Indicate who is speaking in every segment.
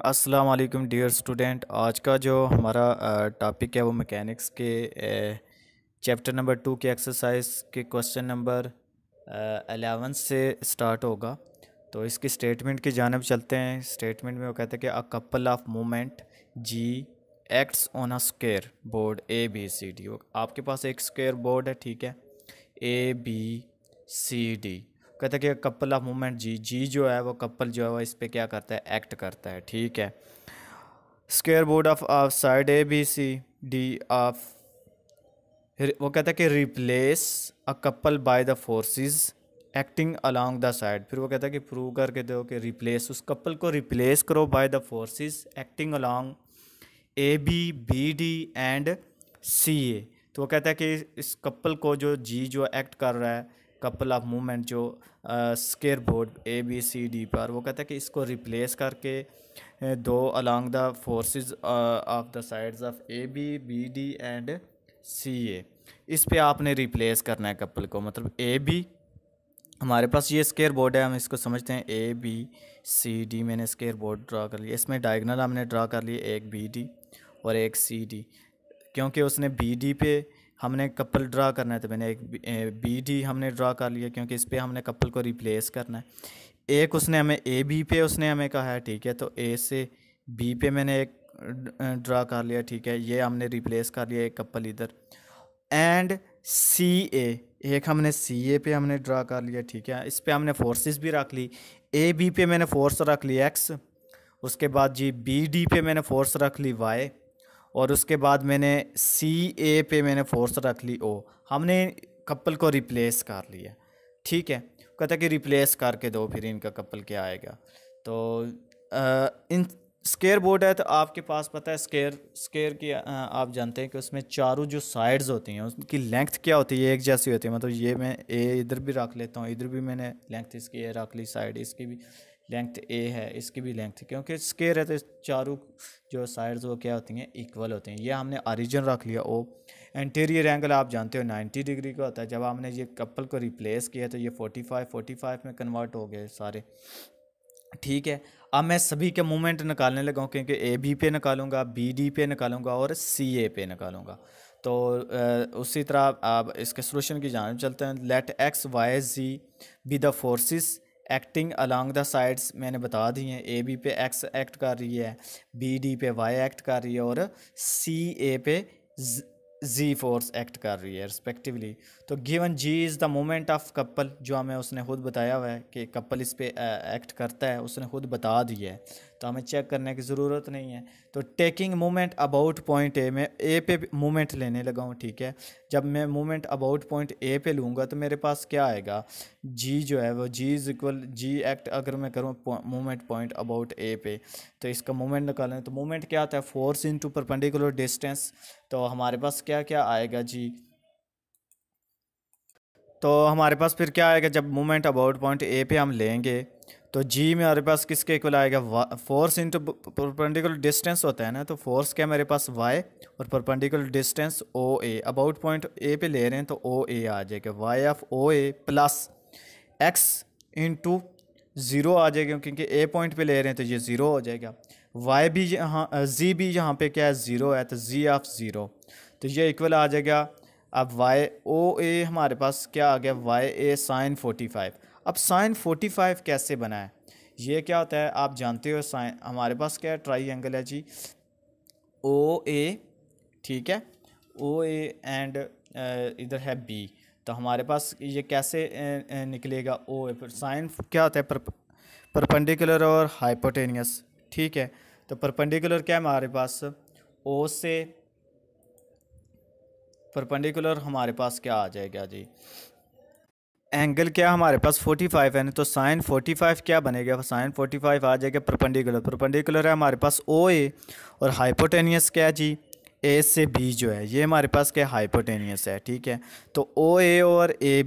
Speaker 1: अस्सलाम वालेकुम dear student. आज का जो हमारा टॉपिक है वो मैकेनिक्स के चैप्टर नंबर 2 के एक्सरसाइज के क्वेश्चन नंबर 11 से स्टार्ट होगा। तो इसकी स्टेटमेंट की जानिब चलते हैं। स्टेटमेंट में वो कहते हैं कि a couple of movement G acts on a square board A B C D. आपके पास एक स्क्वायर बोर्ड है, ठीक है, ए बी सी डी। कहता है कि कपल ऑफ मूवमेंट जी, जी जो है वो कपल जो है वो इस पे क्या करता है, एक्ट करता है, ठीक है। Square board of side A B C D of, वो कहता है कि replace a couple by the forces acting along the side. फिर वो कहता है कि प्रूव करके दो कि रिप्लेस, उस कपल को रिप्लेस करो by the forces acting along A B D and C A. तो वो कहता है कि इस कपल को जो जी जो एक्ट कर रहा है, कपल ऑफ मूवमेंट जो square board A B C D पर, वो कहता है कि इसको रिप्लेस करके दो along the forces of the sides of A B D and C A. इस पे आपने रिप्लेस करना है कपल को। मतलब ए बी, हमारे पास ये स्क्वायर बोर्ड है, हम इसको समझते हैं ए बी सी डी। मैंने स्क्वायर बोर्ड ड्रा कर लिया, इसमें डायगोनल हमने ड्रा कर लिए, एक बी डी और एक सी डी। क्योंकि उसने बी डी पे हमने कपल ड्रा करना है तो मैंने एक बी डी हमने ड्रा कर लिया, क्योंकि इस पे हमने कपल को रिप्लेस करना है। एक उसने हमें ए बी पे उसने हमें कहा है, ठीक है, तो ए से बी पे मैंने एक ड्रा कर लिया, ठीक है, ये हमने रिप्लेस कर लिया एक कपल इधर। एंड सी ए, एक हमने सी ए पे हमने ड्रा कर लिया, ठीक है, इस पे हमने फोर्सेस भी रख ली। ए बी पे मैंने फोर्स रख ली एक्स, उसके बाद जी बी डी पे मैंने फोर्स रख ली वाई, और उसके बाद मैंने सी ए पे मैंने फोर्स रख ली ओ। हमने कपल को रिप्लेस कर लिया, ठीक है। कहता है कि रिप्लेस करके दो फिर इनका कपल क्या आएगा। तो इन स्क्वायर बोर्ड है तो आपके पास पता है स्क्वायर की आप जानते हैं कि उसमें चारों जो साइड्स होती हैं उसकी लेंथ क्या होती है, एक जैसी होती है। मतलब ये मैं ए इधर भी रख लेता हूँ, इधर भी मैंने लेंथ इसकी ए रख ली, साइड इसकी भी लेंथ ए है, इसकी भी लेंथ, क्योंकि स्क्वायर है तो चारों जो साइड्स वो क्या होती हैं, इक्वल होती हैं। ये हमने ओरिजिन रख लिया ओ। एंटीरियर एंगल आप जानते हो 90 डिग्री का होता है। जब हमने ये कपल को रिप्लेस किया तो ये 45 में कन्वर्ट हो गए सारे, ठीक है। अब मैं सभी के मूवमेंट निकालने लगा हूँ, क्योंकि ए बी पे निकालूंगा, बी डी पे निकालूंगा और सी ए पे निकालूंगा। तो उसी तरह आप इसके सोल्यूशन की जानिब चलते हैं। Let X Y G be the forces acting along the sides, मैंने बता दी हैं। ए बी पे एक्स एक्ट कर रही है, बी डी पे वाई एक्ट कर रही है और सी ए पे जी फोर्स एक्ट कर रही है रिस्पेक्टिवली। तो given G is the moment of couple, जो हमें उसने खुद बताया हुआ है कि कपल इस पे एक्ट करता है, उसने खुद बता दिया है, तो हमें चेक करने की ज़रूरत नहीं है। तो टेकिंग मूवमेंट अबाउट पॉइंट ए, में ए पे मूवमेंट लेने लगा हूँ, ठीक है। जब मैं मूवमेंट अबाउट पॉइंट ए पे लूँगा तो मेरे पास क्या आएगा, जी जो है वो जी इज़ इक्वल जी एक्ट, अगर मैं करूँ मूवमेंट पॉइंट अबाउट ए पे तो इसका मूवमेंट निकालें तो मूवमेंट क्या आता है, फोर्स इनटू परपेंडिकुलर डिस्टेंस। तो हमारे पास क्या क्या आएगा जी, तो हमारे पास फिर क्या आएगा, जब मूवमेंट अबाउट पॉइंट ए पे हम लेंगे तो जी में हमारे पास किसके इक्वल आएगा, फोर्स इनटू परपेंडिकुलर डिस्टेंस होता है ना, तो फोर्स क्या मेरे पास वाई और perpendicular distance O A. About point A पे ले रहे हैं तो ओ ए आ जाएगा, Y of O A plus X into zero आ जाएगा, क्योंकि ए पॉइंट पे ले रहे हैं तो ये ज़ीरो हो जाएगा। वाई भी यहाँ जी भी यहाँ पे क्या है, ज़ीरो है, तो जी ऑफ ज़ीरो, तो ये इक्वल आ जाएगा। अब वाई ओ ए हमारे पास क्या आ गया, वाई ए साइन 45। अब साइन 45 कैसे बना है, ये क्या होता है आप जानते हो। साइन हमारे पास क्या है, ट्राई एंगल है जी ओ ए, ठीक है, ओ ए एंड इधर है बी। तो हमारे पास ये कैसे निकलेगा, ओ ए पर साइन क्या होता है, परपेंडिकुलर और हाइपोटेनियस, ठीक है। तो परपेंडिकुलर क्या है हमारे पास, ओ से परपेंडिकुलर हमारे पास क्या आ जाएगा जी, एंगल क्या हमारे पास 45 है ना, तो साइन 45 क्या बनेगा, साइन 45 आ जाएगा परपेंडिकुलर। परपेंडिकुलर है हमारे पास ओ ए और हाइपोटेनियस क्या है जी, ए से बी जो है ये हमारे पास क्या हाइपोटेनियस है, ठीक है। तो ओ ए और ए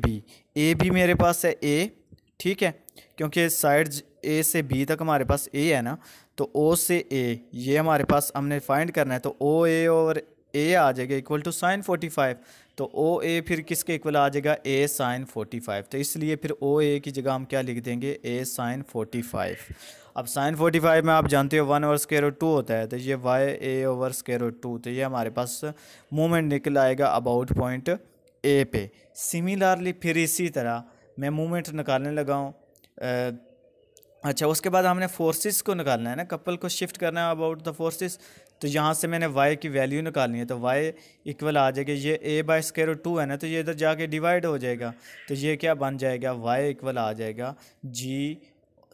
Speaker 1: बी मेरे पास है ए, ठीक है, क्योंकि साइड ए से बी तक हमारे पास ए है ना, तो ओ से ए ये हमारे पास हमने फाइंड करना है, तो ओ ए और ए आ जाएगा इक्वल टू साइन 45। तो ओ ए फिर किसके इक्वल आ जाएगा, ए साइन 45। तो इसलिए फिर ओ ए की जगह हम क्या लिख देंगे, ए साइन 45। अब साइन 45 में आप जानते हो 1 ओवर स्क्वायर रूट 2 होता है, तो ये वाई ए ओवर स्क्वायर रूट 2, तो ये हमारे पास मूवमेंट निकल आएगा अबाउट पॉइंट ए पे। सिमिलरली फिर इसी तरह मैं मूवमेंट निकालने लगा हूँ। अच्छा, उसके बाद हमने फोर्सेस को निकालना है ना, कपल को शिफ्ट करना है अबाउट द फोर्सेस। तो यहाँ से मैंने y की वैल्यू निकालनी है, तो y इक्वल आ जाएगा, ये a बाई स्क्वायर रूट 2 है ना, तो ये इधर जाके डिवाइड हो जाएगा, तो ये क्या बन जाएगा, y इक्वल आ जाएगा g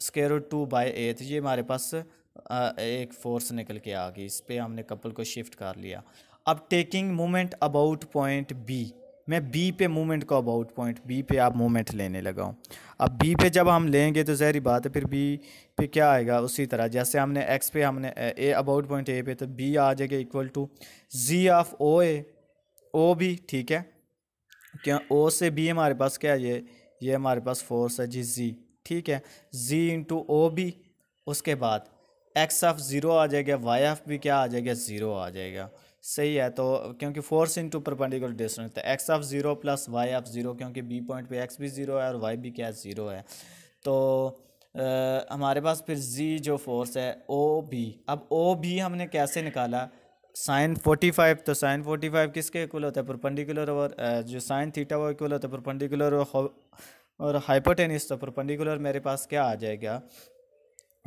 Speaker 1: square root 2 by a। तो ये हमारे पास एक फोर्स निकल के आ गई, इस पर हमने कपल को शिफ्ट कर लिया। अब taking movement about point b, मैं बी पे मूवमेंट को अबाउट पॉइंट बी पे आप मूवमेंट लेने लगा हूँ। अब बी पे जब हम लेंगे तो ज़ाहिर बात है फिर बी पे क्या आएगा, उसी तरह जैसे हमने एक्स पे हमने ए अबाउट पॉइंट ए पे, तो बी आ जाएगा equal to G of O A O B. ठीक है, क्या ओ से बी हमारे पास क्या है, ये हमारे पास फोर्स है जी जी। ठीक है, जी इंटू ओ बी, उसके बाद एक्स ऑफ ज़ीरो आ जाएगा, वाई ऑफ भी क्या आ जाएगा, ज़ीरो आ जाएगा। सही है, तो क्योंकि फोर्स इंटू परपेंडिकुलर डिस्टेंस, तो X of zero plus Y of zero, क्योंकि बी पॉइंट पे एक्स भी ज़ीरो है और वाई भी क्या ज़ीरो है, तो हमारे पास फिर जी जो फोर्स है ओ बी। अब ओ बी हमने कैसे निकाला, साइन 45, तो साइन 45 किसके इक्वल होता है, परपेंडिकुलर, और जो साइन थीटा वो इक्वल होता है परपेंडिकुलर और हाइपोटेनिस। तो परपेंडिकुलर मेरे पास क्या आ जाएगा,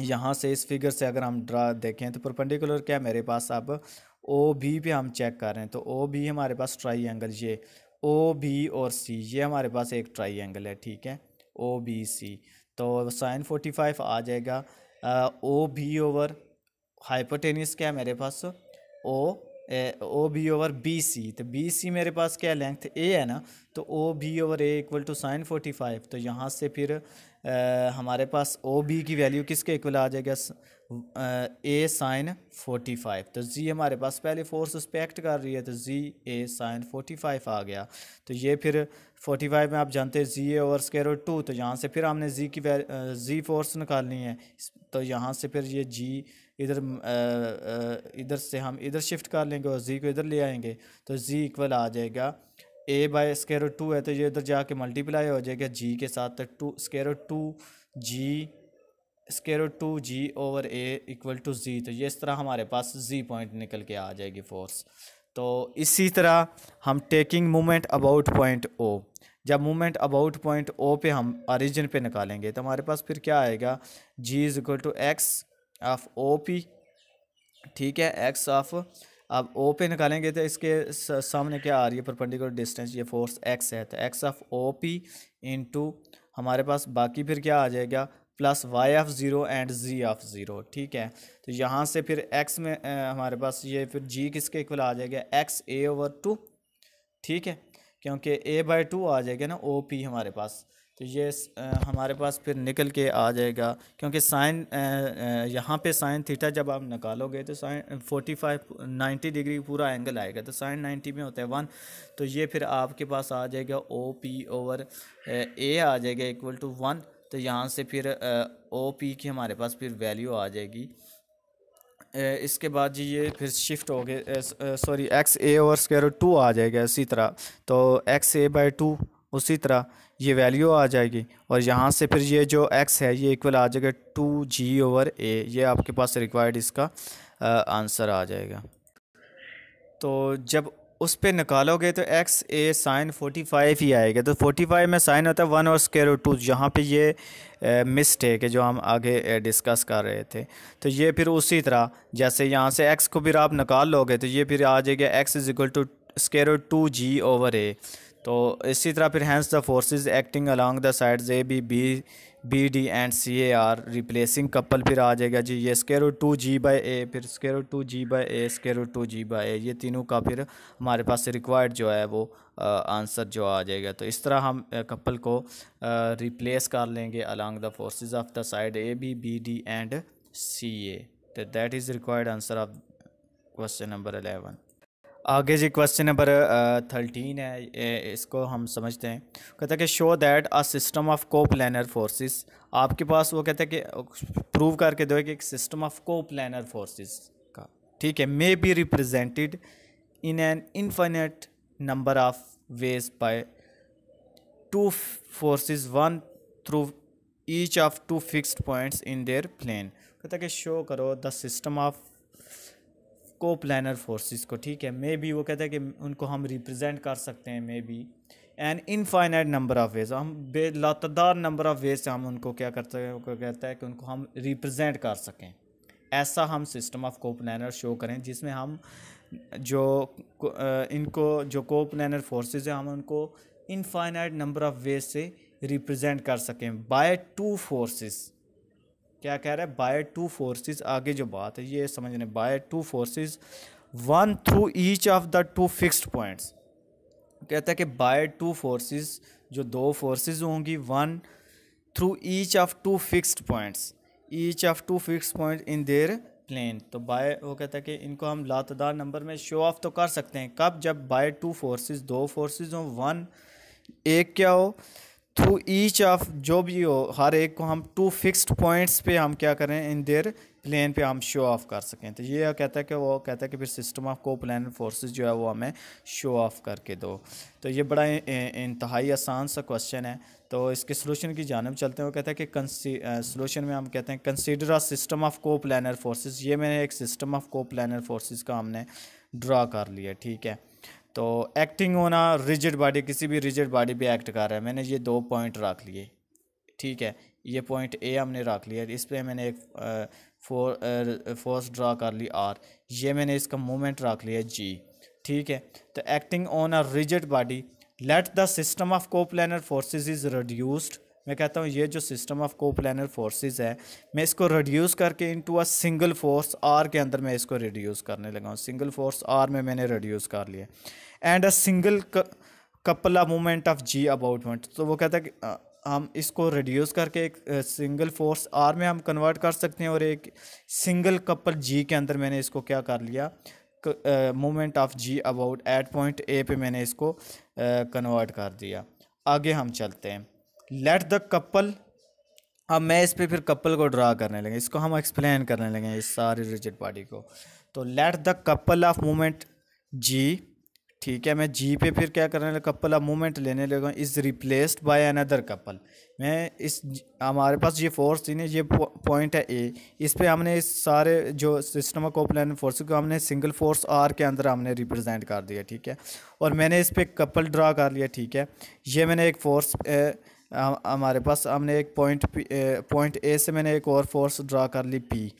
Speaker 1: यहाँ से इस फिगर से अगर हम ड्रा देखें तो परपेंडिकुलर क्या मेरे पास, अब ओ बी पे हम चेक कर रहे हैं, तो ओ बी हमारे पास ट्राई एंगल, ये ओ बी और सी, ये हमारे पास एक ट्राई एंगल है। ठीक है, ओ बी सी, तो साइन 45 आ जाएगा ओ बी ओवर हाइपोटेनिस क्या है मेरे पास, O B over B C. तो बी सी मेरे पास क्या लेंथ ए है ना, तो O B over A equal to sine 45। तो यहाँ से फिर हमारे पास ओ बी की वैल्यू किसके इक्वल आ जाएगा, ए साइन 45। तो जी हमारे पास पहले फोर्स उस पर एक्ट कर रही है, तो जी ए साइन 45 आ गया। तो ये फिर 45 में आप जानते हैं जी ए ओवर स्क्वायर रूट 2, तो यहाँ से फिर हमने जी की जी फोर्स निकालनी है, तो यहाँ से फिर ये जी इधर से हम इधर शिफ्ट कर लेंगे और जी को इधर ले आएंगे, तो जी इक्वल आ जाएगा ए बाय स्क्वायर रूट 2 है, तो ये इधर जाके मल्टीप्लाई हो जाएगा जी के साथ, तो two square root 2 G square root 2 G over A equal to G. तो ये इस तरह हमारे पास जी पॉइंट निकल के आ जाएगी फोर्स। तो इसी तरह हम taking movement about point O, जब मूवमेंट अबाउट पॉइंट ओ पे हम ओरिजिन पे निकालेंगे तो हमारे पास फिर क्या आएगा, G is equal to X of O P. ठीक है, एक्स ऑफ, अब ओ पे निकालेंगे तो इसके सामने क्या आ रही है, परपेंडिकुलर डिस्टेंस, ये फोर्स एक्स है, तो X of O P into हमारे पास बाकी फिर क्या आ जाएगा, plus Y of zero and G of zero. ठीक है, तो यहाँ से फिर एक्स में हमारे पास ये फिर जी किसके इक्वल आ जाएगा, एक्स ए ओवर 2। ठीक है, क्योंकि ए बाई 2 आ जाएगा ना ओ पी हमारे पास, तो ये हमारे पास फिर निकल के आ जाएगा, क्योंकि साइन यहाँ पे साइन थीटा जब आप निकालोगे तो साइन 45 90 डिग्री पूरा एंगल आएगा, तो साइन 90 में होता है 1, तो ये फिर आपके पास आ जाएगा ओ पी ओवर ए आ जाएगा इक्वल टू 1। तो यहाँ से फिर ओ पी की हमारे पास फिर वैल्यू आ जाएगी। इसके बाद जी ये फिर शिफ्ट हो गए, सॉरी एक्स ए ओवर स्क्वायर रूट 2 आ जाएगा इसी तरह, तो एक्स ए बाई 2 उसी तरह ये वैल्यू आ जाएगी, और यहाँ से फिर ये जो x है ये इक्वल आ जाएगा 2g ओवर a, ये आपके पास रिक्वायर्ड इसका आंसर आ जाएगा। तो जब उस पे निकालोगे तो एक्स ए साइन 45 ही आएगा, तो 45 में साइन होता है 1 और स्क्वायर रूट 2, यहाँ पे ये मिस्टेक है जो हम आगे डिस्कस कर रहे थे। तो ये फिर उसी तरह जैसे यहाँ से एक्स को फिर आप निकाल लोगे तो ये फिर आ जाएगा X is equal to square root 2g over a। तो इसी तरह फिर hence the forces acting along the sides A B D and C A are replacing couple फिर आ जाएगा जी ये square root 2g by A, फिर square root 2g by A, square root 2g by A, ये तीनों का फिर हमारे पास रिक्वायर्ड जो है वो आंसर जो आ जाएगा। तो इस तरह हम कपल को रिप्लेस कर लेंगे along the forces of the side A B D and C A. तो that is required answer of question number 11। आगे जी क्वेश्चन नंबर 13 है, इसको हम समझते हैं। कहता है कि show that a system of coplanar forces, आपके पास वो कहता है कि प्रूव करके दो कि एक सिस्टम ऑफ कोप्लानर फोर्सेस का, ठीक है, may be represented in an infinite number of ways by two forces one through each of two fixed points in their plane. कहता है कि शो करो the system of coplanar forces को, ठीक है। मे बी वो कहता है कि उनको हम रिप्रेजेंट कर सकते हैं, may be N infinite number of veg, हम बेलातदार नंबर ऑफ वेज से हम उनको क्या करते हैं, उनको कहता है कि उनको हम रिप्रेजेंट कर सकें। ऐसा हम सिस्टम ऑफ को प्लानर शो करें जिसमें हम जो इनको जो को प्लानर फोर्सेस हैं हम उनको इनफाइनाइट नंबर ऑफ वेज से रिप्रेजेंट कर सकें बाय टू फोर्सेस। क्या कह रहा है, बाय टू फोर्सेस, आगे जो बात है ये समझने, bye two forces one through each of the two fixed points. कहता है कि बाय टू फोर्सेस, जो दो फोर्सेस होंगी, one through each of two fixed points, each of two fixed point in their plane. तो बाय वो कहता है कि इनको हम लातदार नंबर में शो ऑफ तो कर सकते हैं, कब, जब बाय टू फोर्सेस, दो फोर्सेस हो, वन एक क्या हो, थ्रू ईच ऑफ जो भी हो, हर एक को हम टू फिक्स्ड पॉइंट्स पे हम क्या करें, इन देयर प्लेन पे हम शो ऑफ कर सकें। तो ये कहता है कि वो कहता है कि फिर system of coplanar forces जो है वो हमें शो ऑफ करके दो। तो ये बड़ा इंतहाई आसान सा क्वेश्चन है। तो इसके सोल्यूशन की जानब चलते हैं। वो कहता है कि सोल्यूशन में हम कहते हैं consider a system of coplanar forces. ये मैंने एक system of coplanar forces का हमने ड्रा कर लिया, ठीक है। तो एक्टिंग होना रिजिड बॉडी, किसी भी रिजिड बॉडी पे एक्ट कर रहा है। मैंने ये दो पॉइंट रख लिए, ठीक है। ये पॉइंट ए हमने रख लिया, इस पर मैंने एक फोर्स ड्रा कर ली आर, ये मैंने इसका मोमेंट रख लिया जी, ठीक है। तो acting on a rigid body, let the system of coplanar forces is reduced. मैं कहता हूँ ये जो system of coplanar forces है, मैं इसको रिड्यूस करके into a single force R के अंदर मैं इसको रिड्यूस करने लगा हूँ। सिंगल फोर्स आर में मैंने रिड्यूस कर लिया, and a single couple of movement of G about point. तो वो कहता है कि हम इसको रिड्यूस करके एक सिंगल फोर्स आर में हम कन्वर्ट कर सकते हैं, और एक सिंगल कपल जी के अंदर मैंने इसको क्या कर लिया, moment of G about at point A पे मैंने इसको कन्वर्ट कर दिया। आगे हम चलते हैं, लेट द कपल। अब मैं इस पे फिर कपल को ड्रा करने लगे, इसको हम एक्सप्लेन करने लगे इस सारी रिजिड बॉडी को। तो let the couple of movement G, ठीक है। मैं जी पे फिर क्या करने लगा, कपल ऑफ मूवमेंट लेने लगा, is replaced by another couple. मैं इस हमारे पास ये फोर्स थी ना, ये पॉइंट है ए, इस पे हमने इस सारे जो सिस्टम ऑफ कोप्लानर फोर्स को हमने सिंगल फोर्स आर के अंदर हमने रिप्रेजेंट कर दिया, ठीक है। और मैंने इस पे कपल ड्रा कर लिया, ठीक है। ये मैंने एक फोर्स हमारे पास हमने एक पॉइंट ए से मैंने एक और फोर्स ड्रा कर ली पी,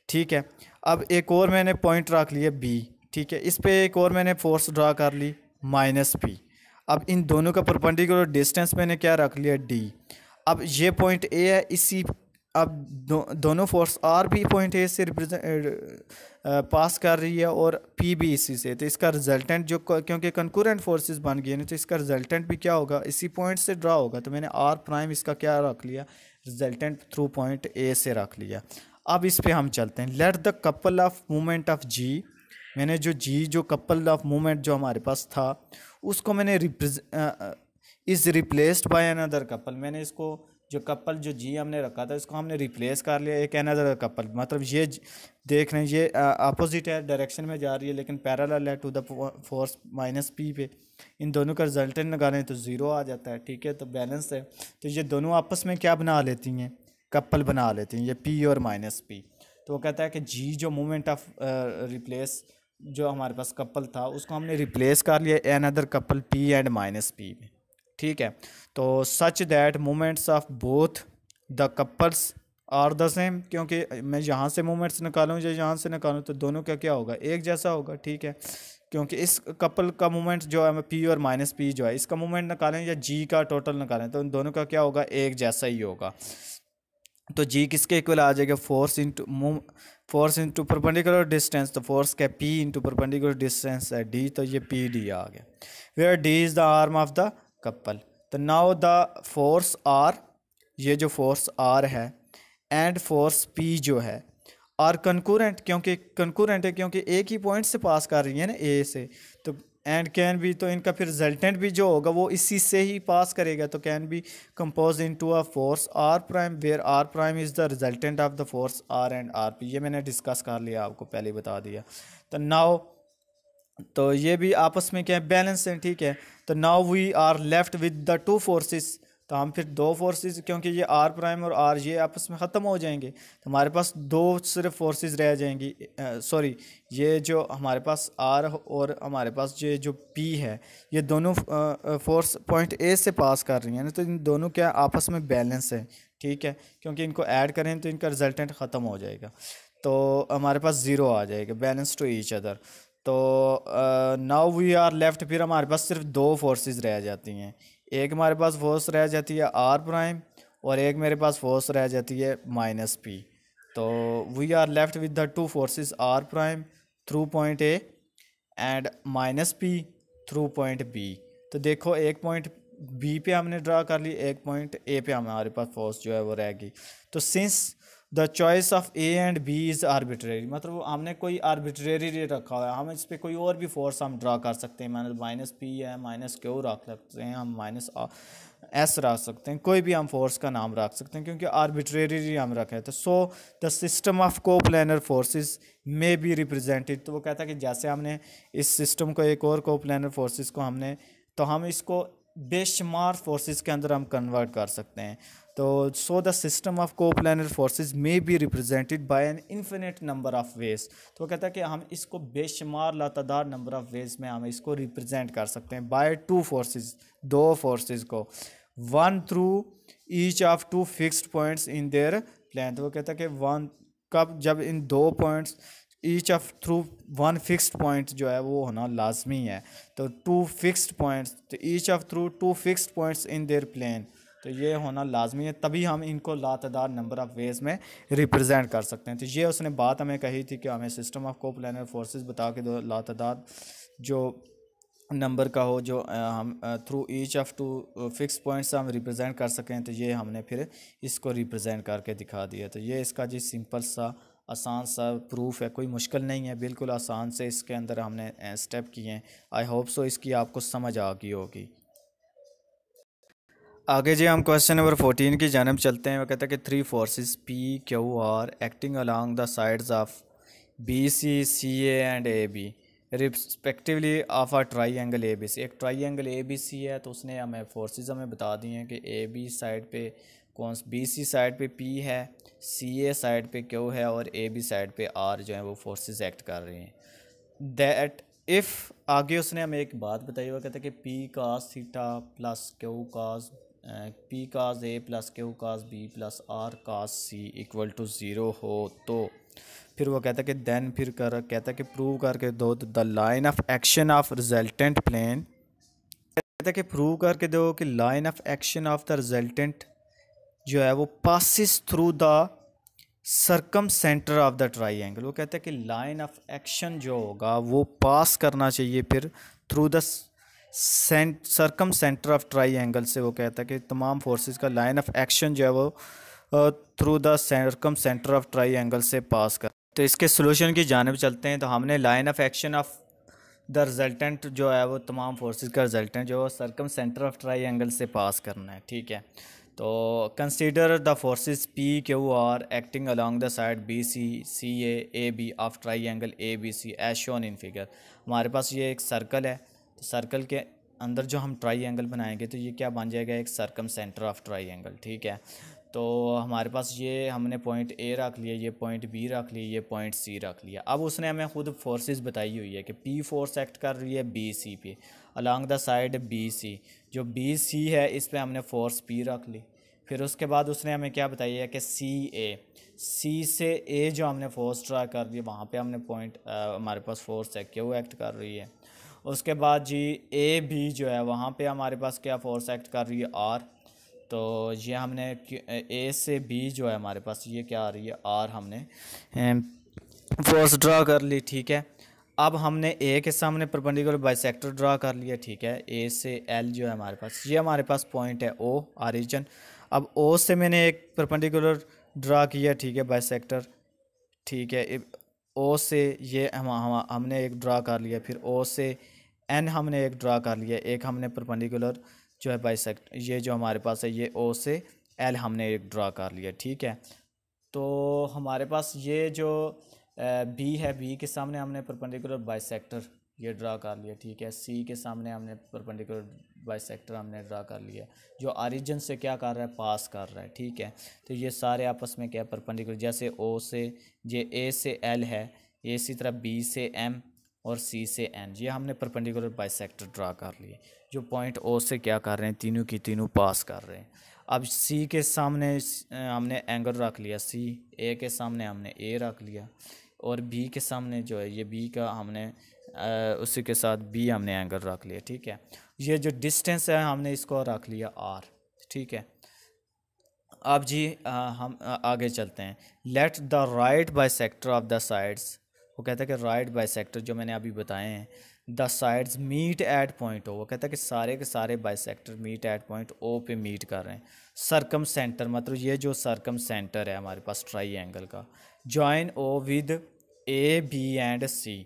Speaker 1: ठीक है। अब एक और मैंने पॉइंट रख लिया बी, ठीक है। इस पे एक और मैंने फोर्स ड्रा कर ली माइनस पी। अब इन दोनों का परपेंडिकुलर डिस्टेंस मैंने क्या रख लिया डी। अब ये पॉइंट ए है, इसी अब दोनों फोर्स आर भी पॉइंट ए से पास कर रही है और पी भी इसी से। तो इसका रिजल्टेंट जो, क्योंकि कंकरेंट फोर्सेस बन गए ना, तो इसका रिजल्टेंट भी क्या होगा, इसी पॉइंट से ड्रा होगा। तो मैंने आर प्राइम इसका क्या रख लिया, रिजल्टेंट थ्रू पॉइंट ए से रख लिया। अब इस पे हम चलते हैं, let the couple of movement of G. मैंने जो जी जो कपल ऑफ मूवमेंट जो हमारे पास था उसको मैंने is replaced by another couple. मैंने इसको जो कपल जो जी हमने रखा था इसको हमने रिप्लेस कर लिया एक अनदर कपल। मतलब ये देख रहे हैं ये अपोजिट है, डायरेक्शन में जा रही है, लेकिन पैरेलल है to the force minus P पे। इन दोनों का रिजल्टेंट निकालें तो ज़ीरो आ जाता है, ठीक है। तो बैलेंस है, तो ये दोनों आपस में क्या बना लेती हैं, कपल बना लेती हैं, ये पी और माइनस पी। तो वो कहता है कि जी जो मूवमेंट ऑफ रिप्लेस जो हमारे पास कपल था उसको हमने रिप्लेस कर लिया another couple P and minus P में, ठीक है। तो such that movements of both the couples are the same, क्योंकि मैं यहाँ से मूवमेंट्स निकालूँ या यहाँ से निकालूँ तो दोनों का क्या होगा, एक जैसा होगा, ठीक है। क्योंकि इस कपल का मूवमेंट जो है पी और माइनस पी जो है इसका मूवमेंट निकालें या जी का टोटल निकालें तो उन दोनों का क्या होगा, एक जैसा ही होगा। तो जी किसके इक्वल आ जाएगा, फोर्स इंटू परपेंडिकुलर डिस्टेंस। तो फोर्स क्या, पी इंटू परपेंडिकुलर डिस्टेंस है डी, तो ये पी डी आ गया। Where D is the arm of the couple. तो नाउ द फोर्स आर, ये जो फोर्स आर है एंड फोर्स पी जो है आर कंकूरेंट, क्योंकि कंकूरेंट है क्योंकि एक ही पॉइंट से पास कर रही है ना ए से। तो एंड कैन बी, तो इनका फिर रिजल्टेंट भी जो होगा वो इसी से ही पास करेगा। तो can be compose into a force R prime where R prime is the resultant of the force R and R P. ये मैंने डिस्कस कर लिया, आपको पहले बता दिया। तो नाउ तो ये भी आपस में क्या है, बैलेंस है, ठीक है। तो now we are left with the two forces. तो हम फिर दो फोर्सेस, क्योंकि ये आर प्राइम और आर ये आपस में ख़त्म हो जाएंगे, तो हमारे पास दो सिर्फ फोर्सेस रह जाएंगी। सॉरी, ये जो हमारे पास आर और हमारे पास ये जो पी है, ये दोनों फोर्स पॉइंट ए से पास कर रही हैं ना, तो इन दोनों क्या आपस में बैलेंस है, ठीक है, क्योंकि इनको ऐड करें तो इनका रिजल्टेंट ख़त्म हो जाएगा, तो हमारे पास ज़ीरो आ जाएगा, बैलेंस टू ईच अदर। तो नाउ वी आर लेफ्ट, फिर हमारे पास सिर्फ दो फोर्सेस रह जाती हैं। एक हमारे पास फोर्स रह जाती है आर प्राइम और एक मेरे पास फोर्स रह जाती है माइनस पी। तो we are left with the two forces R prime through point A and minus P through point B. तो देखो एक पॉइंट बी पे हमने ड्रा कर ली, एक पॉइंट ए पे हमारे पास फोर्स जो है वो रह गई। तो since the choice of A and B is arbitrary, मतलब हमने कोई आर्बिट्रेरी रखा हुआ है, हम इस पर कोई और भी फोर्स हम ड्रा कर सकते हैं, माइनस पी है, माइनस क्यू रख सकते हैं, हम माइनस एस रख सकते हैं, कोई भी हम फोर्स का नाम रख सकते हैं, क्योंकि आर्बिट्रेरी हम रखे थे। So the system of coplanar forces may be represented, तो वो कहता है कि जैसे हमने इस सिस्टम को एक और कोप्लानर फोर्सेस को हमने, तो हम इसको बेशुमार फोर्सेस के अंदर हम कन्वर्ट कर सकते हैं। तो so the system of coplanar forces may be represented by an infinite number of veg, तो कहता है कि हम इसको बेशुमार लातादार नंबर ऑफ वेज में हम इसको रिप्रेजेंट कर सकते हैं बाय टू फोर्सेस, दो फोर्सेस को, one through each of two fixed points in their plane. तो वो कहता है कि वन कब, जब इन दो points each of through one fixed point जो है वो होना लाजमी है। तो टू फिक्स्ड पॉइंट्स, तो each of through two fixed points in their plane, तो ये होना लाजमी है, तभी हम इनको लातादार नंबर ऑफ वेज में रिप्रेजेंट कर सकते हैं। तो ये उसने बात हमें कही थी कि हमें सिस्टम ऑफ कोप्लानर फोर्सेस बता के दो लातादार जो नंबर का हो, जो हम through each of two fix points हम रिप्रेजेंट कर सकें, तो ये हमने फिर इसको रिप्रेजेंट करके दिखा दिया। तो ये इसका जी सिंपल सा आसान सा प्रूफ है, कोई मुश्किल नहीं है, बिल्कुल आसान से इसके अंदर हमने स्टेप किए हैं। आई होप सो इसकी आपको समझ आ गई होगी। आगे जी हम क्वेश्चन नंबर 14 की जानब चलते हैं। वो कहता है कि three forces P Q R acting along the sides of B C C A and A B respectively of a triangle A B C. एक triangle A B C है, तो उसने हमें फोर्सेस हमें बता दी हैं कि ए बी साइड पे कौन, बी सी साइड पे पी है, सी ए साइड पे क्यू है और ए बी साइड पे आर जो है वो फोर्सेस एक्ट कर रहे हैं। दैट इफ़, आगे उसने हमें एक बात बताई, हुआ कहता है कि P cos theta plus Q cos P cos A plus Q cos B plus R cos C equal to zero हो, तो फिर वो कहता है कि देन, फिर कहता है कि प्रूव करके दो the line of action of resultant plane. कहता है कि प्रूव करके दो कि line of action of the resultant जो है वो passes through the circumcentre of the triangle. वो कहता है कि लाइन ऑफ एक्शन जो होगा वो पास करना चाहिए फिर through the circumcentre of triangle से। वो कहता है कि तमाम फोर्सेस का लाइन ऑफ एक्शन जो है वो through the circumcentre of triangle से पास कर। तो इसके सोल्यूशन की जानिब चलते हैं। तो हमने line of action of the resultant जो है वो तमाम फोर्सेस का रिजल्टेंट जो है सरकम सेंटर ऑफ ट्राइंगल से पास करना है, ठीक है। तो consider the forces P Q R acting along the side B C C A B of triangle A B C as shown in figure. हमारे पास ये एक सर्कल है, तो सर्कल के अंदर जो हम ट्राइंगल बनाएंगे तो ये क्या बन जाएगा, एक सरकम सेंटर ऑफ ट्राइंगल, ठीक है। तो हमारे पास ये हमने पॉइंट ए रख लिया, ये पॉइंट बी रख लिया, ये पॉइंट सी रख लिया। अब उसने हमें खुद फोर्सेस बताई हुई है कि पी फोर्स एक्ट कर रही है बी सी पे along the side B C. जो बी सी है इस पे हमने फोर्स पी रख ली। फिर उसके बाद उसने हमें क्या बताई है कि सी से ए जो हमने फोर्स ड्रा कर ली, वहाँ पे हमने पॉइंट हमारे पास फोर्स है क्यू एक्ट कर रही है। उसके बाद जी ए बी जो है वहाँ पे हमारे पास क्या फोर्स एक्ट कर रही है, आर। तो ये हमने ए से बी जो है हमारे पास ये क्या आ रही है, आर, हमने फोर्स ड्रा कर ली, ठीक है। अब हमने ए के सामने परपेंडिकुलर बाइसेक्टर ड्रा कर लिया, ठीक है। ए से एल जो है हमारे पास, ये हमारे पास पॉइंट है ओ, ऑरिजिन। अब ओ से मैंने एक परपेंडिकुलर ड्रा किया, ठीक है, बाइसेक्टर, ठीक है। ओ से ये हमने एक ड्रा कर लिया, फिर ओ से एन हमने एक ड्रा कर लिया, एक हमने परपेंडिकुलर जो है बाइसेक्ट, ये जो हमारे पास है ये ओ से एल हमने एक ड्रा कर लिया, ठीक है। तो हमारे पास ये जो बी है, बी के सामने हमने परपेंडिकुलर बाइसेक्टर ये ड्रा कर लिया, ठीक है। सी के सामने हमने परपेंडिकुलर बाइसेक्टर हमने ड्रा कर लिया, जो ओरिजिन से क्या कर रहा है, पास कर रहा है, ठीक है। तो ये सारे आपस में क्या परपेंडिकुलर, जैसे ओ से ये ए से एल है, ये इसी तरह बी से एम और सी से एन, ये हमने परपेंडिकुलर बाइसेक्टर ड्रा कर लिए, जो पॉइंट ओ से क्या कर रहे हैं, तीनों की तीनों पास कर रहे हैं। अब सी के सामने हमने एंगल रख लिया सी, ए के सामने हमने ए रख लिया, और बी के सामने जो है ये बी का हमने उसी के साथ बी हमने एंगल रख लिया, ठीक है। ये जो डिस्टेंस है हमने इसको रख लिया आर, ठीक है। अब जी हम आगे चलते हैं। Let the right bisector of the sides, वो कहता है कि राइट बाइसेक्टर जो मैंने अभी बताए हैं, the sides meet at point O, वो कहता है कि सारे के सारे bisector meet at point O पे मीट कर रहे हैं। सरकम सेंटर, मतलब ये जो सरकम सेंटर है हमारे पास ट्राइएंगल का, join O with A B and C,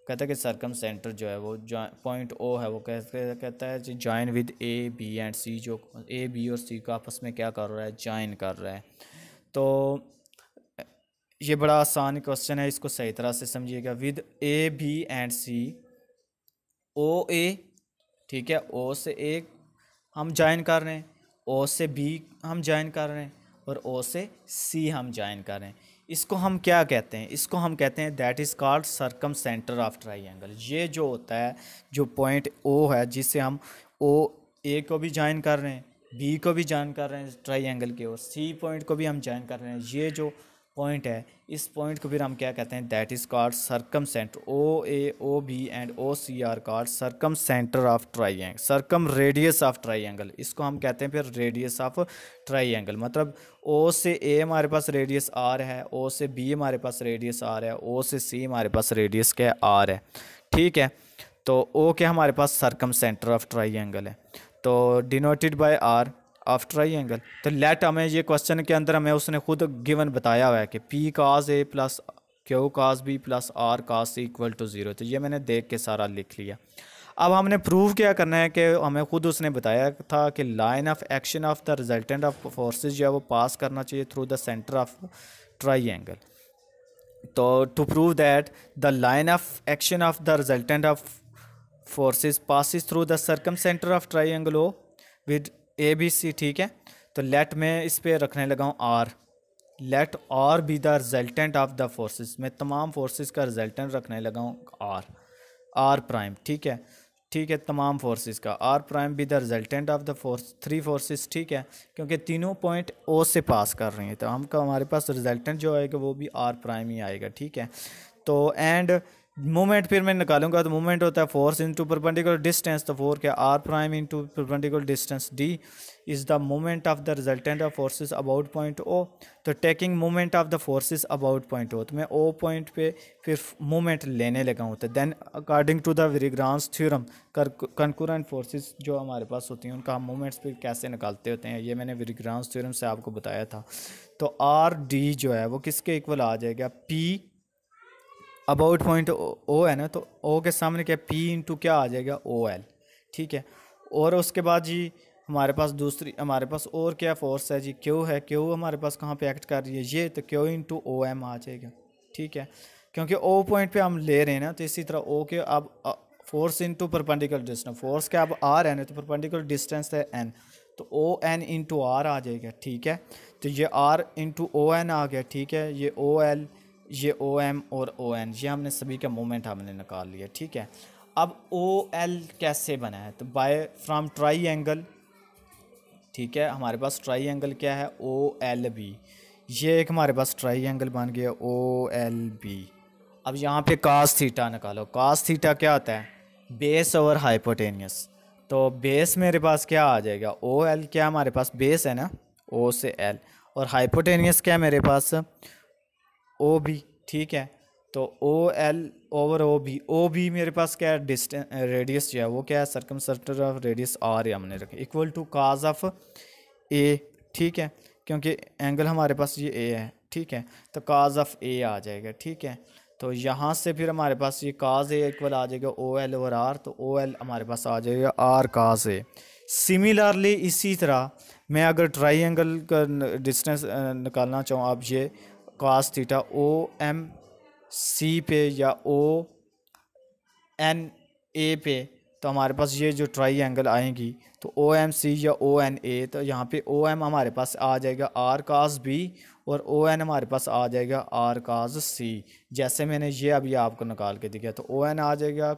Speaker 1: कहता है कि सरकम सेंटर जो है वो पॉइंट ओ है, वो कहता है join with A B and C, जो ए बी और सी को आपस में क्या कर रहा है, जॉइन कर रहा है। तो ये बड़ा आसान क्वेश्चन है, इसको सही तरह से समझिएगा। विद ए बी एंड सी, ओ ए, ठीक है, ओ से ए हम ज्वाइन कर रहे हैं, ओ से बी हम ज्वाइन कर रहे हैं, और ओ से सी हम ज्वाइन कर रहे हैं। इसको हम क्या कहते हैं, इसको हम कहते हैं that is called circumcentre of triangle. ये जो होता है, जो पॉइंट ओ है, जिससे हम ओ ए को भी ज्वाइन कर रहे हैं, बी को भी ज्वाइन कर रहे हैं ट्राइएंगल के, और सी पॉइंट को भी हम ज्वाइन कर रहे हैं, ये जो पॉइंट है, इस पॉइंट को फिर हम क्या कहते हैं, that is called circumcentre. O A, O B and O C are called circumcentre of triangle, circumradius of triangle, इसको हम कहते हैं फिर रेडियस ऑफ ट्राइएंगल। मतलब ओ से ए हमारे पास रेडियस आर है, ओ से बी हमारे पास रेडियस आर है, ओ से सी हमारे पास रेडियस क्या है, आर है, ठीक है। तो ओ क्या हमारे पास सरकम सेंटर ऑफ ट्राइएंगल है, तो denoted by R of triangle. तो लेट हमें ये क्वेश्चन के अंदर हमें उसने खुद गिवन बताया हुआ है कि P cos A plus Q cos B plus R cos C equal to zero, तो ये मैंने देख के सारा लिख लिया। अब हमने प्रूव क्या करना है कि हमें खुद उसने बताया था कि line of action of the resultant of forces जो है वो पास करना चाहिए through the centre of triangle. तो to prove that the line of action of the resultant of forces passes through the circumcentre of triangle O with A B C, ठीक है। तो late में इस पे रखने लगा हूँ R, let R be the resultant of the forces, मैं तमाम फोर्सेस का रिजल्टेंट रखने लगा हूँ आर, आर प्राइम, ठीक है, ठीक है, तमाम फोर्सेस का R prime be the resultant of the force three forces, ठीक है, क्योंकि तीनों पॉइंट ओ से पास कर रही हैं, तो हमका हमारे पास रिजल्टेंट जो आएगा वो भी आर प्राइम ही आएगा, ठीक है। तो एंड मोमेंट फिर मैं निकालूंगा, तो मोमेंट होता है फोर्स इनटू परपेंडिकुलर डिस्टेंस, तो फोर क्या, R prime into perpendicular distance D is the moment of the resultant of forces about point O. तो taking moment of the forces about point O, तो मैं O point पे फिर moment लेने लगा हूँ। तो then according to the Varignon's theorem, concurrent forces जो हमारे पास होती हैं उनका हम मोमेंट्स फिर कैसे निकालते होते हैं, ये मैंने विरीग्रांस थ्योरम से आपको बताया था। तो आर डी जो है वो किसके इक्वल आ जाएगा, पी अबाउट पॉइंट ओ है ना, तो ओ के सामने क्या, पी इंटू क्या आ जाएगा, ओ एल, ठीक है। और उसके बाद जी हमारे पास दूसरी, हमारे पास और क्या फोर्स है जी, क्यू है, क्यू हमारे पास कहाँ पे एक्ट कर रही है, ये, तो क्यू इंटू ओ एम आ जाएगा, ठीक है, क्योंकि ओ पॉइंट पे हम ले रहे हैं ना। तो इसी तरह ओ के अब force into perpendicular distance, force क्या अब आर है ना, तो परपेंडिकुलर डिस्टेंस है एन, तो ओ एन इंटू आर आ जाएगा, ठीक है। तो ये आर इंटू ओ एन आ गया, ठीक है, ये ओ एल, ये ओ एम और ओ एन, ये हमने सभी का मोमेंट हमने निकाल लिया, ठीक है। अब ओ एल कैसे बना है, तो बाय फ्रॉम ट्राई एंगल, ठीक है, हमारे पास ट्राई एंगल क्या है, ओ एल बी, ये एक हमारे पास ट्राई एंगल बन गया ओ एल बी। अब यहाँ पे कास थीटा निकालो, कास थीटा क्या होता है, बेस ओवर हाइपोटेनियस, तो बेस मेरे पास क्या आ जाएगा, ओ एल, क्या हमारे पास बेस है ना, ओ से एल, और हाइपोटेनियस क्या मेरे पास, ओ बी, ठीक है। तो O L over O B मेरे पास क्या है, डिस्टेंस रेडियस जो है वो क्या है, circumcentre of radius R हमने रखे, equal to cos of A, ठीक है, क्योंकि एंगल हमारे पास ये ए है, ठीक है, तो काज ऑफ ए आ जाएगा, ठीक है। तो यहाँ से फिर हमारे पास ये काज ए इक्वल आ जाएगा ओ एल ओवर आर, तो ओ एल हमारे पास आ जाएगा आर काज ए। सिमिलरली इसी तरह मैं अगर ट्राइएंगल का डिस्टेंस निकालना चाहूँ, आप ये cos theta O M C पे या ओ एन ए पे, तो हमारे पास ये जो ट्राई एंगल आएंगी तो ओ एम सी या ओ एन ए, तो यहाँ पे ओ एम हमारे पास आ जाएगा आर कास बी और ओ एन हमारे पास आ जाएगा आर कास सी। जैसे मैंने ये अभी आपको निकाल के दिखाया, तो ओ एन आ जाएगा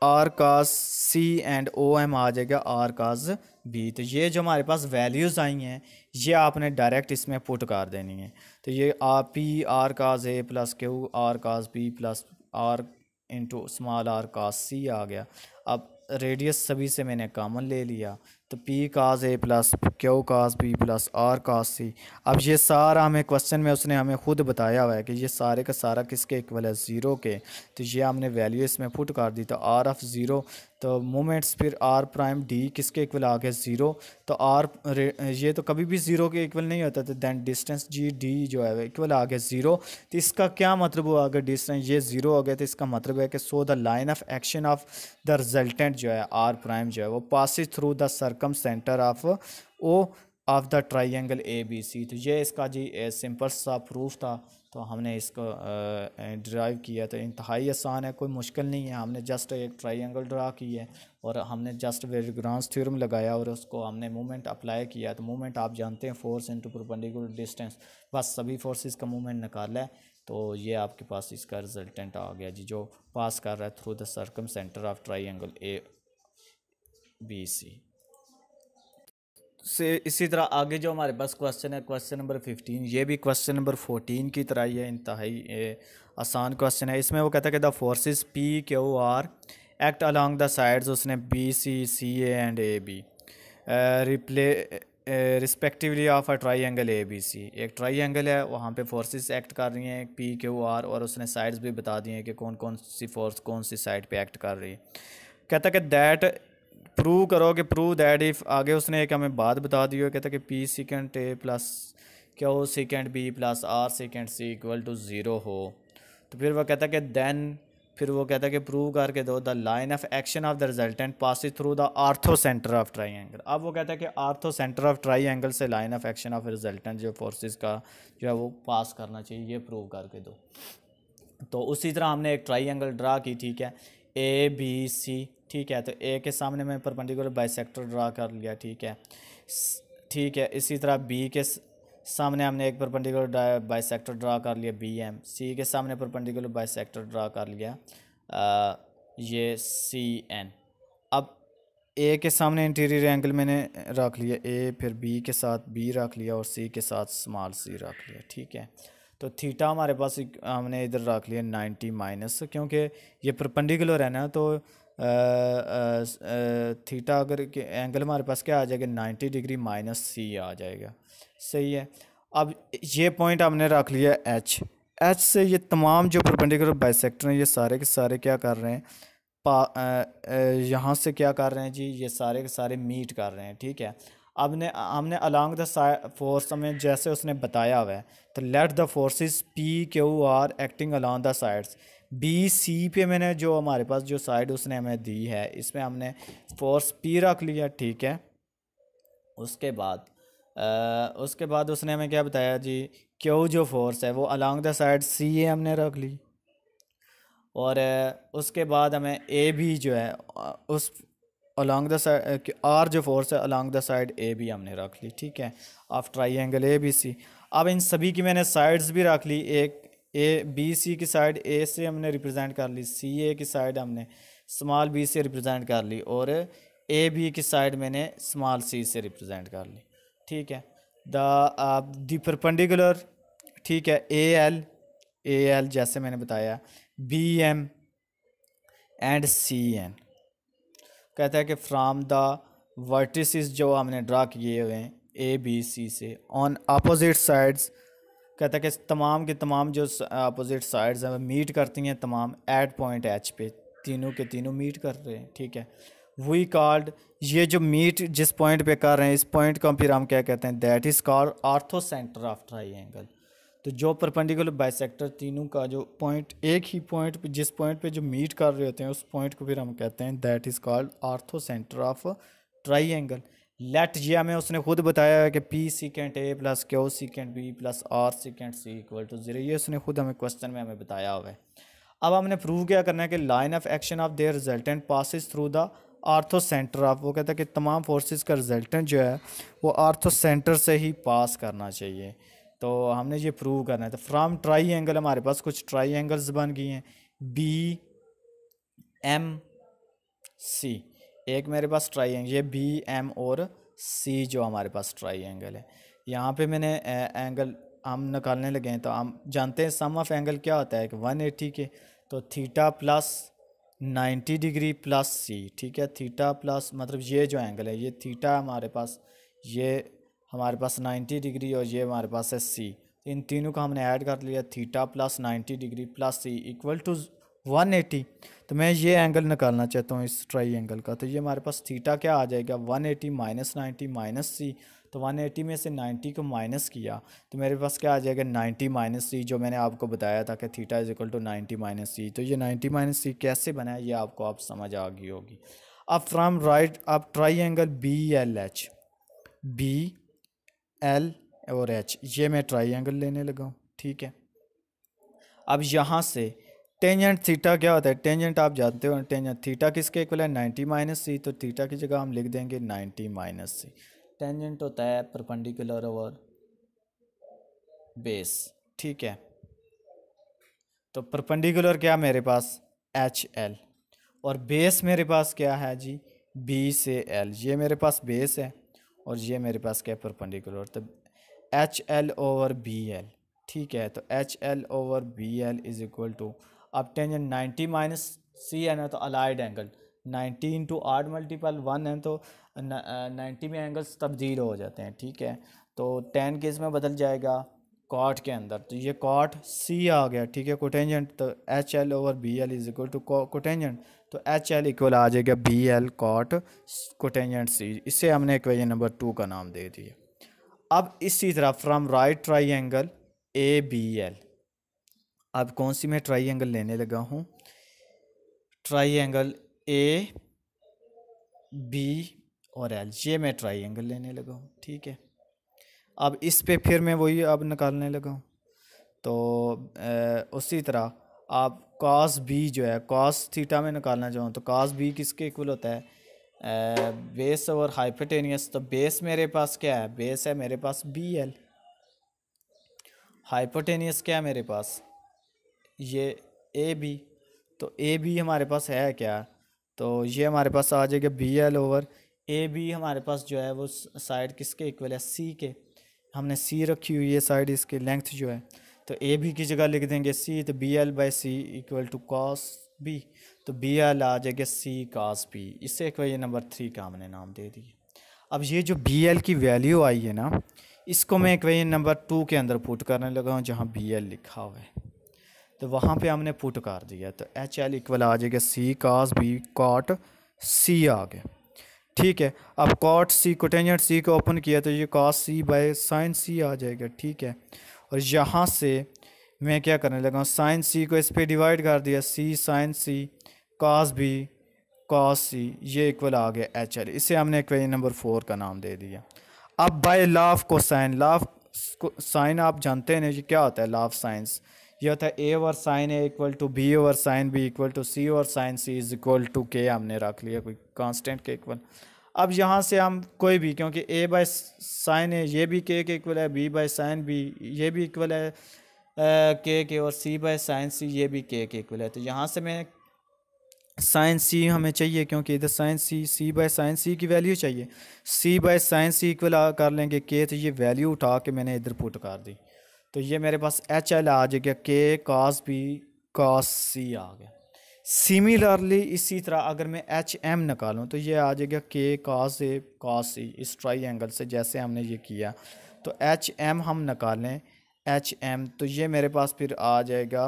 Speaker 1: R cos C and O M आ जाएगा आर कास बी। तो ये जो हमारे पास वैल्यूज़ आई हैं ये आपने डायरेक्ट इसमें पुट कर देनी है। तो ये P R cos A plus Q R cos B plus R into small R cos C आ गया। अब रेडियस सभी से मैंने कॉमन ले लिया, तो P cos A plus Q cos B plus R cos C. अब ये सारा हमें क्वेश्चन में उसने हमें खुद बताया हुआ है कि ये सारे का सारा किसके इक्वल है, ज़ीरो के। तो ये हमने वैल्यू इसमें पुट कर दी, तो आर ऑफ ज़ीरो, तो मोमेंट्स फिर आर प्राइम डी किसके इक्वल आ गया, ज़ीरो। तो आर ये तो कभी भी ज़ीरो के इक्वल नहीं होता, तो दैन डिस्टेंस जी डी जो है इक्वल आ गया ज़ीरो। तो इसका क्या मतलब हुआ, अगर डिस्टेंस ये ज़ीरो हो गया तो इसका मतलब है कि so the line of action of the resultant जो है आर प्राइम जो है वो passes through the circumcentre of O of the triangle A B C. तो ये इसका जी सिंपल सा प्रूफ था, तो हमने इसको ड्राइव किया। तो इंतहाई आसान है, कोई मुश्किल नहीं है। हमने जस्ट एक ट्राइंगल ड्रा की है और हमने जस्ट वेरिग्रांस थ्योरम लगाया और उसको हमने मूवमेंट अप्लाई किया। तो मूवमेंट आप जानते हैं फोर्स इनटू परपेंडिकुलर डिस्टेंस, बस सभी फोर्सेस का मूवमेंट निकाला है। तो ये आपके पास इसका रिजल्टेंट आ गया जी, जो पास कर रहा है through the circumcentre of triangle A B C से। इसी तरह आगे जो हमारे पास क्वेश्चन है, क्वेश्चन नंबर 15, ये भी क्वेश्चन नंबर 14 की तरह ही है, इंतहाई आसान क्वेश्चन है। इसमें वो कहता है कि the forces P Q R act along the sides, उसने B C C A and A B respectively of a triangle A B C. एक ट्राइंगल है, वहाँ पे फोर्सेस एक्ट कर रही हैं पी क्यू आर, और उसने साइड्स भी बता दी हैं कि कौन कौन सी फोर्स कौन सी साइड पे एक्ट कर रही है। कहता है कि दैट प्रूव करोगे, प्रूव दैट इफ़, आगे उसने एक हमें बात बता दी हो, कहता है कि P second A plus Q second B plus R second C equal to zero हो। तो फिर वो कहता है कि देन, फिर वो कहता है कि प्रूव करके दो the line of action of the resultant passes through the orthocentre of triangle. अब वो कहता है कि आर्थो सेंटर ऑफ ट्राइंगल से line of action of resultant जो फोर्सेस का जो है वो पास करना चाहिए, ये प्रूव करके दो। तो उसी तरह हमने एक ट्राइंगल ड्रा की, ठीक है, ए बी सी, ठीक है। तो ए के सामने मैं परपेंडिकुलर बाइसेक्टर ड्रा कर लिया, ठीक है, ठीक है। इसी तरह बी के सामने हमने एक परपेंडिकुलर बाइसेक्टर ड्रा कर लिया बी एम, सी के सामने परपेंडिकुलर बाइसेक्टर ड्रा कर लिया ये सी एन। अब ए के सामने इंटीरियर एंगल मैंने रख लिया ए, फिर बी के साथ बी रख लिया और सी के साथ स्मॉल सी रख लिया, ठीक है। तो थीटा हमारे पास हमने इधर रख लिया 90 माइनस, क्योंकि ये परपेंडिकुलर है ना, तो थीटा अगर एंगल हमारे पास क्या आ जाएगा 90 डिग्री माइनस सी आ जाएगा, सही है। अब ये पॉइंट हमने रख लिया एच, एच से ये तमाम जो परपेंडिकुलर बाइसेक्टर हैं ये सारे के सारे क्या कर रहे हैं, यहाँ से क्या कर रहे हैं जी, ये सारे के सारे मीट कर रहे हैं, ठीक है। अब हमने अलॉन्ग द फोर्स हमें जैसे उसने बताया हुआ है, तो let the forces P Q R acting along the sides. B C पे मैंने जो हमारे पास जो साइड उसने हमें दी है, इसमें हमने फोर्स पी रख लिया, ठीक है। उसके बाद उसने हमें क्या बताया जी, क्यू जो फोर्स है वो अलॉन्ग द साइड सी ए हमने रख ली, और उसके बाद हमें ए बी जो है उस अलॉन्ग द साइड आर जो फोर्स है along the side A B हमने रख ली, ठीक है, of triangle A B C. अब इन सभी की मैंने साइड्स भी रख ली, एक ए बी सी की साइड ए से हमने रिप्रेजेंट कर ली, सी ए की साइड हमने स्मॉल बी से रिप्रेजेंट कर ली, और ए बी की साइड मैंने स्मॉल सी से रिप्रेजेंट कर ली, ठीक है। द परपेंडिकुलर, ठीक है, ए एल जैसे मैंने बताया, B M and C N. कहता है कि फ्राम द वर्टिसेस जो हमने ड्रा किए हुए हैं ए बी सी से ऑन अपोजिट साइड्स, कहता है कि तमाम के तमाम जो अपोजिट साइड्स हैं मीट करती हैं तमाम एट पॉइंट एच पे, तीनों के तीनों मीट कर रहे हैं, ठीक है। वी कॉल्ड, ये जो मीट जिस पॉइंट पे कर रहे हैं इस पॉइंट को फिर हम क्या कहते हैं, that is called orthocentre of triangle. तो जो परपेंडिकुलर बाइसेक्टर तीनों का जो पॉइंट एक ही पॉइंट पे जिस पॉइंट पे जो मीट कर रहे होते हैं उस पॉइंट को फिर हम कहते हैं that is called orthocentre of triangle. Let ये हमें उसने खुद बताया है कि P secant A plus Q secant B plus R secant C equal to 0, ये उसने खुद हमें क्वेश्चन में हमें बताया हुआ है। अब हमने प्रूव क्या करना है कि line of action of their resultant passes through the orthocentre of, वो कहता है कि तमाम फोर्सेस का रिजल्टेंट जो है वो आर्थो सेंटर से ही पास करना चाहिए। तो हमने ये प्रूव करना है। तो फ्रॉम ट्राई एंगल हमारे पास कुछ ट्राई एंगल्स बन गई हैं, बी एम सी। एक मेरे पास ट्राई एंगल ये बी एम और सी जो हमारे पास ट्राई एंगल है। यहाँ पे मैंने एंगल हम निकालने लगे हैं। तो हम जानते हैं सम ऑफ एंगल क्या होता है कि 180 के, तो थीटा प्लस 90 डिग्री प्लस सी, ठीक है। थीटा प्लस मतलब ये जो एंगल है ये थीटा हमारे पास, ये हमारे पास 90 डिग्री और ये हमारे पास है सी। इन तीनों का हमने ऐड कर लिया, theta plus 90 degree plus C equal to 180। तो मैं ये एंगल निकालना चाहता हूँ इस ट्राई एंगल का। तो ये हमारे पास थीटा क्या आ जाएगा, 180 माइनस 90 माइनस सी। तो 180 में से 90 को माइनस किया तो मेरे पास क्या आ जाएगा, 90 माइनस सी, जो मैंने आपको बताया था कि theta is equal to 90 minus C. तो ये 90 माइनस सी कैसे बना है ये आपको आप समझ आ गई होगी। अब फ्रॉम राइट आप triangle B L H, B L और एच, ये मैं ट्राई एंगल लेने लगा हूँ, ठीक है। अब यहाँ से टेंजेंट थीटा क्या होता है, टेंजेंट आप जानते हो टेंजेंट थीटा किसके इक्वल है, 90 माइनस सी। तो थीटा की जगह हम लिख देंगे 90 माइनस सी। टेंजेंट होता है परपेंडिकुलर ओवर बेस, ठीक है। तो परपेंडिकुलर क्या मेरे पास एच एल, और बेस मेरे पास क्या है जी, बी से एल। ये मेरे पास बेस है और ये मेरे पास क्या है परपेंडिकुलर। तो H L over B L, ठीक है। तो H L over B L is equal to, अब टेंजेंट 90 माइनस सी है ना, तो अलाइड एंगल 90 इंटू आठ मल्टीपल 1 है, तो 90 में एंगल्स तब्दील हो जाते हैं, ठीक है। तो 10 के इसमें बदल जाएगा कॉट के अंदर, तो ये कॉट सी आ गया, ठीक है, कोटेंजेंट। तो H L over B L is equal to cotangent, तो एच एल इक्वल आ जाएगा B L cot cotangent C. इसे हमने इक्वेशन नंबर 2 का नाम दे दिया। अब इसी तरह from right triangle A B L, अब कौन सी मैं ट्राई एंगल लेने लगा हूँ, ट्राई एंगल ए बी और एल, ये मैं ट्राई एंगल लेने लगा हूँ, ठीक है। अब इस पे फिर मैं वही अब निकालने लगा हूँ। तो उसी तरह आप कॉस बी जो है कॉस थीटा में निकालना चाहूँ तो कॉस बी किसके इक्वल होता है, बेस ओवर हाइपोटेनियस। तो बेस मेरे पास क्या है, बेस है मेरे पास बी एल, हाइपोटेनियस क्या है मेरे पास ये ए बी। तो ए बी हमारे पास है क्या, तो ये हमारे पास आ जाएगा B L over A B. हमारे पास जो है वो साइड किसके इक्वल है, सी के। हमने सी रखी हुई है साइड, इसके लेंथ जो है, तो ए बी की जगह लिख देंगे सी। तो B L by C equal to cos B, तो बी एल आ जाएगा सी कॉस बी। इससे इक्वेशन नंबर 3 का हमने नाम दे दिया। अब ये जो बी एल की वैल्यू आई है ना, इसको मैं इक्वेशन नंबर 2 के अंदर पुट करने लगा हूँ जहाँ बी एल लिखा हुआ है, तो वहाँ पे हमने पुट कर दिया। तो एच एल इक्वल आ जाएगा C cos be cot C आ गया, ठीक है। अब कॉट सी कोटेंजेंट सी को ओपन किया तो ये कॉस सी बाय साइन सी आ जाएगा, ठीक है। और यहाँ से मैं क्या करने लगा हूँ, साइन सी को इस पर डिवाइड कर दिया, सी साइन सी कॉस बी कॉस सी, ये इक्वल आ गया एच एल। इसे हमने इक्वेशन नंबर 4 का नाम दे दिया। अब by law of cosine, law of sine आप जानते हैं ये क्या होता है, लॉ ऑफ साइंस ये होता है A over sine A equal to B over sine B equal to C over sine C is equal to K. हमने रख लिया कोई कांस्टेंट के इक्वल। अब यहाँ से हम कोई भी, क्योंकि ए बाय साइन ए ये भी के इक्वल है, बी बाय साइन बी ये भी इक्वल है के और सी बाय साइन सी ये भी के इक्वल है। तो यहाँ से मैं साइन सी हमें चाहिए, क्योंकि इधर साइन सी बाय साइन सी की वैल्यू चाहिए, सी बाय साइन सी इक्वल कर लेंगे के। तो ये वैल्यू उठा के मैंने इधर पुट कर दी, तो ये मेरे पास एच एल आ जाएगा के कॉस बी कॉस सी आ गया। सिमिलरली इसी तरह अगर मैं एच एम निकालूँ तो ये आ जाएगा के कॉस ए कॉस सी, इस ट्राई एंगल से जैसे हमने ये किया। तो एच एम हम निकालें एच एम, तो ये मेरे पास फिर आ जाएगा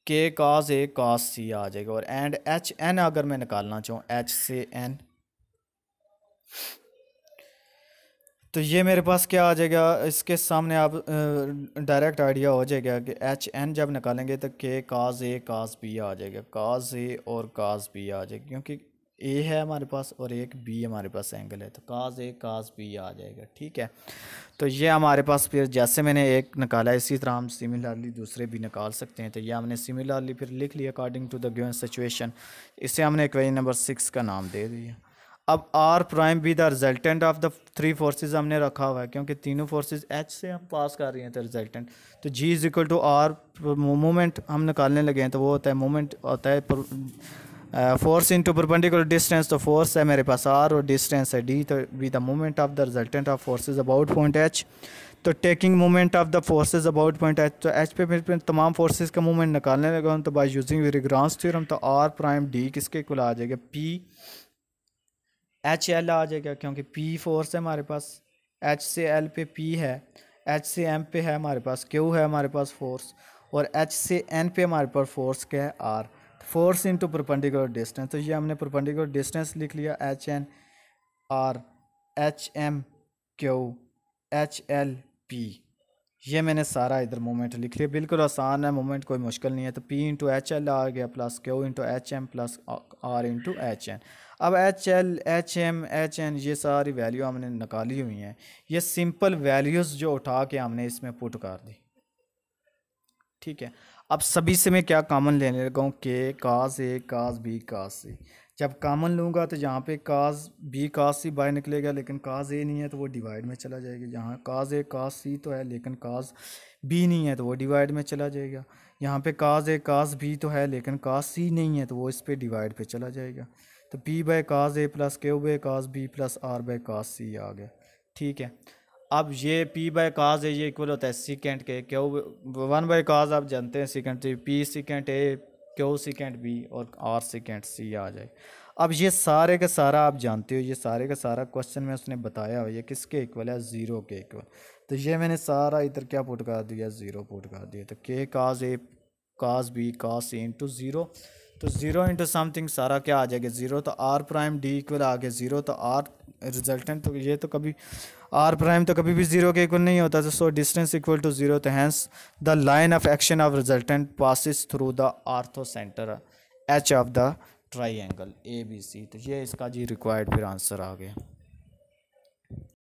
Speaker 1: के कॉस ए कॉस सी आ जाएगा। और एंड एच एन अगर मैं निकालना चाहूँ एच से एन, तो ये मेरे पास क्या आ जाएगा, इसके सामने आप डायरेक्ट आइडिया हो जाएगा कि एच एन जब निकालेंगे तो के काज ए काज बी आ जाएगा, काज ए और काज बी आ जाएगा, क्योंकि ए है हमारे पास और एक बी हमारे पास एंगल है, तो काज ए काज बी आ जाएगा। ठीक है, तो ये हमारे पास फिर जैसे मैंने एक निकाला इसी तरह हम सिमिलरली दूसरे भी निकाल सकते हैं। तो ये हमने सिमिलरली फिर लिख लिया according to the given situation. इसे हमने इक्वेशन नंबर 6 का नाम दे दिया। अब R prime be the resultant of the three forces हमने रखा हुआ है, क्योंकि तीनों फोर्सेज एच से हम पास कर रहे हैं, तो रिजल्टेंट तो G is equal to R moment हम निकालने लगे हैं, तो वो होता है मोमेंट होता है फोर्स इंटू परपेंडिकुलर डिस्टेंस। तो फोर्स है मेरे पास आर और डिस्टेंस है डी, तो be the moment of the resultant of forces about point H. तो taking moment of the forces about point H, तो एच पे फिर तमाम फोर्सेज का मोमेंट निकालने लगा हूँ, तो बाय यूजिंग विग्रांस थ्योरम तो आर प्राइम डी किसके इक्वल आ जाएगा, पी एच एल आ जाएगा, क्योंकि पी फोर्स है हमारे पास, एच से एल पे पी है, एच से एम पे है हमारे पास क्यू है हमारे पास फोर्स, और एच से एन पे हमारे पास फोर्स क्या है R. Force into perpendicular distance, तो ये हमने परपेंडिकुलर डिस्टेंस लिख लिया H N R H M Q H L P. ये मैंने सारा इधर मोमेंट लिख लिया, बिल्कुल आसान है मोमेंट, कोई मुश्किल नहीं है। तो पी इंटू एच एल आ गया plus Q into H M plus R into H N. अब H L H M H N ये सारी वैल्यू हमने निकाली हुई हैं, ये सिंपल वैल्यूज़ जो उठा के हमने इसमें पुट कर दी। ठीक है, अब सभी से मैं क्या कॉमन लेने लगा हूँ, के काज ए काज बी काज सी। जब कॉमन लूँगा तो यहाँ पे काज बी काज सी बाहर निकलेगा, लेकिन काज ए नहीं है तो वो डिवाइड में चला जाएगा। यहाँ काज ए काज सी तो है लेकिन काज बी नहीं है तो वो डिवाइड में चला जाएगा। यहाँ पे काज ए काज बी तो है लेकिन काज सी नहीं है तो वो इस पे डिवाइड पे चला जाएगा। तो P by cos A plus Q by cos B plus R by cos C आ गया। ठीक है, अब ये पी बाय काज है ये इक्वल होता है सीकेंट के, क्यू वन बाय काज आप जानते हैं सीकेंट, तो P secant A Q secant B और आर सीकेंट सी आ जाए। अब ये सारे का सारा आप जानते हो, ये सारे का सारा क्वेश्चन में उसने बताया हो ये किसके इक्वल है, ज़ीरो के इक्वल। तो ये मैंने सारा इधर क्या पुट कर दिया, ज़ीरो पुट कर दिया। तो के काज ए काज बी काज सी इंटू ज़ीरो, तो ज़ीरो इंटू समथिंग सारा क्या आ जाएगा ज़ीरो। तो आर प्राइम डी इक्वल आ गया ज़ीरो, तो आर रिजल्टेंट तो ये तो कभी आर प्राइम तो कभी भी ज़ीरो के इक्वल नहीं होता, तो so distance equal to zero. तो hence the line of action of resultant passes through the orthocentre H of the triangle A B C. तो ये इसका जी रिक्वायर्ड फिर आंसर आ गया।